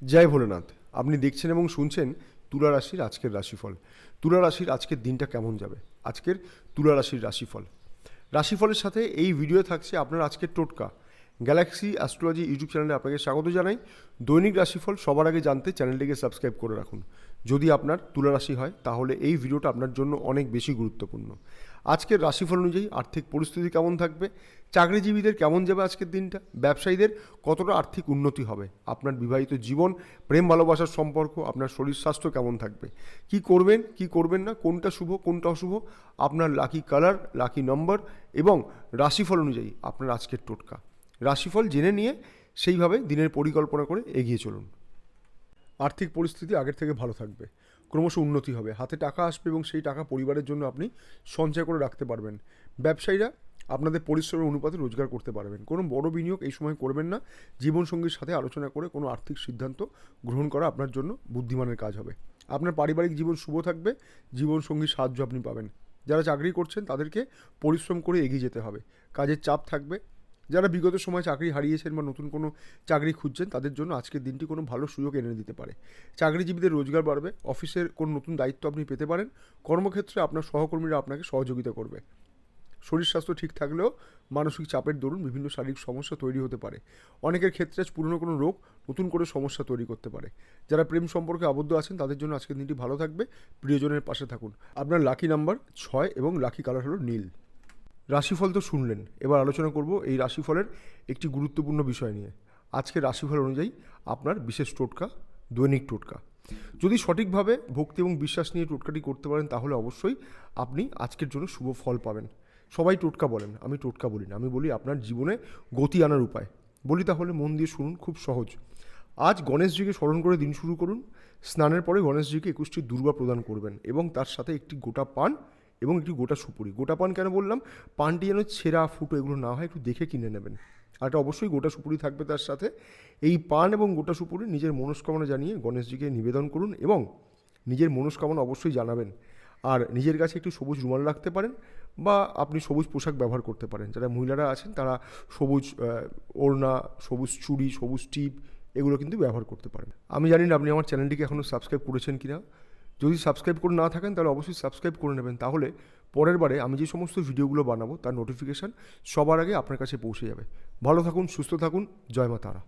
জয় ভোলেনাথ। আপনি দেখছেন এবং শুনছেন তুলা রাশির আজকের রাশিফল। তুলা রাশির আজকের দিনটা কেমন যাবে, আজকের তুলা রাশির রাশিফল। রাশিফলের সাথে এই ভিডিও থাকছে আপনার আজকের টোটকা। গ্যালাক্সি অ্যাস্ট্রোলজি ইউটিউব চ্যানেলে আপনাকে স্বাগত জানাই। দৈনিক রাশিফল সবার আগে জানতে চ্যানেলটিকে সাবস্ক্রাইব করে রাখুন। যদি আপনার তুলা রাশি হয় তাহলে এই ভিডিওটা আপনার জন্য অনেক বেশি গুরুত্বপূর্ণ। আজকের রাশিফল অনুযায়ী আর্থিক পরিস্থিতি কেমন থাকবে, চাকরিজীবীদের কেমন যাবে আজকের দিনটা, ব্যবসায়ীদের কতটা আর্থিক উন্নতি হবে, আপনার বিবাহিত জীবন, প্রেম ভালোবাসার সম্পর্ক, আপনার শরীর স্বাস্থ্য কেমন থাকবে, কি করবেন কি করবেন না, কোনটা শুভ কোনটা অশুভ, আপনার লাকি কালার, লাকি নম্বর এবং রাশিফল অনুযায়ী আপনার আজকের টোটকা। রাশিফল জেনে নিয়ে সেইভাবে দিনের পরিকল্পনা করে এগিয়ে চলুন। আর্থিক পরিস্থিতি আগের থেকে ভালো থাকবে, ক্রমশ উন্নতি হবে, হাতে টাকা আসবে এবং সেই টাকা পরিবারের জন্য আপনি সঞ্চয় করে রাখতে পারবেন। ব্যবসায়ীরা আপনাদের পরিশ্রমের অনুপাতে রোজগার করতে পারবেন। কোনো বড় বিনিয়োগ এই সময় করবেন না। জীবনসঙ্গীর সাথে আলোচনা করে কোনো আর্থিক সিদ্ধান্ত গ্রহণ করা আপনার জন্য বুদ্ধিমানের কাজ হবে। আপনার পারিবারিক জীবন শুভ থাকবে, জীবনসঙ্গীর সাহায্য আপনি পাবেন। যারা চাকরি করছেন তাদেরকে পরিশ্রম করে এগিয়ে যেতে হবে, কাজের চাপ থাকবে। যারা বিগত সময় চাকরি হারিয়েছেন বা নতুন কোনো চাকরি খুঁজছেন তাদের জন্য আজকের দিনটি কোনো ভালো সুযোগ এনে দিতে পারে। চাকরিজীবীদের রোজগার বাড়বে, অফিসের কোনো নতুন দায়িত্ব আপনি পেতে পারেন। কর্মক্ষেত্রে আপনার সহকর্মীরা আপনাকে সহযোগিতা করবে। শরীর স্বাস্থ্য ঠিক থাকলেও মানসিক চাপের দরুন বিভিন্ন শারীরিক সমস্যা তৈরি হতে পারে। অনেকের ক্ষেত্রে আজ পুরনো কোনো রোগ নতুন করে সমস্যা তৈরি করতে পারে। যারা প্রেম সম্পর্কে আবদ্ধ আছেন তাদের জন্য আজকের দিনটি ভালো থাকবে। প্রিয়জনের পাশে থাকুন। আপনার লাকি নাম্বার 6 এবং লাকি কালার হলো নীল। রাশিফল তো শুনলেন, এবার আলোচনা করব এই রাশিফলের একটি গুরুত্বপূর্ণ বিষয় নিয়ে। আজকের রাশিফল অনুযায়ী আপনার বিশেষ টোটকা, দৈনিক টোটকা। যদি সঠিকভাবে ভক্তি এবং বিশ্বাস নিয়ে টোটকাটি করতে পারেন তাহলে অবশ্যই আপনি আজকের জন্য শুভ ফল পাবেন। সবাই টোটকা বলেন, আমি টোটকা বলি না, আমি বলি আপনার জীবনে গতি আনার উপায়। বলি তাহলে মন দিয়ে শুনুন, খুব সহজ। আজ গণেশজিকে স্মরণ করে দিন শুরু করুন। স্নানের পরে গণেশজিকে 21টি দুর্বা প্রদান করবেন এবং তার সাথে একটি গোটা পান এবং একটি গোটা সুপুরি। গোটা পান কেন বললাম, পানটি যেন ছেঁড়া ফুটো এগুলো না হয়, একটু দেখে কিনে নেবেন। আর এটা অবশ্যই গোটা সুপুরি থাকবে তার সাথে। এই পান এবং গোটা সুপুরি নিজের মনস্কামনা জানিয়ে গণেশজিকে নিবেদন করুন এবং নিজের মনস্কামনা অবশ্যই জানাবেন। আর নিজের কাছে একটু সবুজ রুমাল রাখতে পারেন বা আপনি সবুজ পোশাক ব্যবহার করতে পারেন। যারা মহিলারা আছেন তারা সবুজ ওড়না, সবুজ চুড়ি, সবুজ টিপ এগুলো কিন্তু ব্যবহার করতে পারেন। আমি জানি না আপনি আমার চ্যানেলটিকে এখনও সাবস্ক্রাইব করেছেন কিনা। যদি সাবস্ক্রাইব করে না থাকেন তাহলে অবশ্যই সাবস্ক্রাইব করে নেবেন, তাহলে পরের বারে আমি যে সমস্ত ভিডিওগুলো বানাবো তার নোটিফিকেশান সবার আগে আপনার কাছে পৌঁছে যাবে। ভালো থাকুন, সুস্থ থাকুন, জয় মা তারা।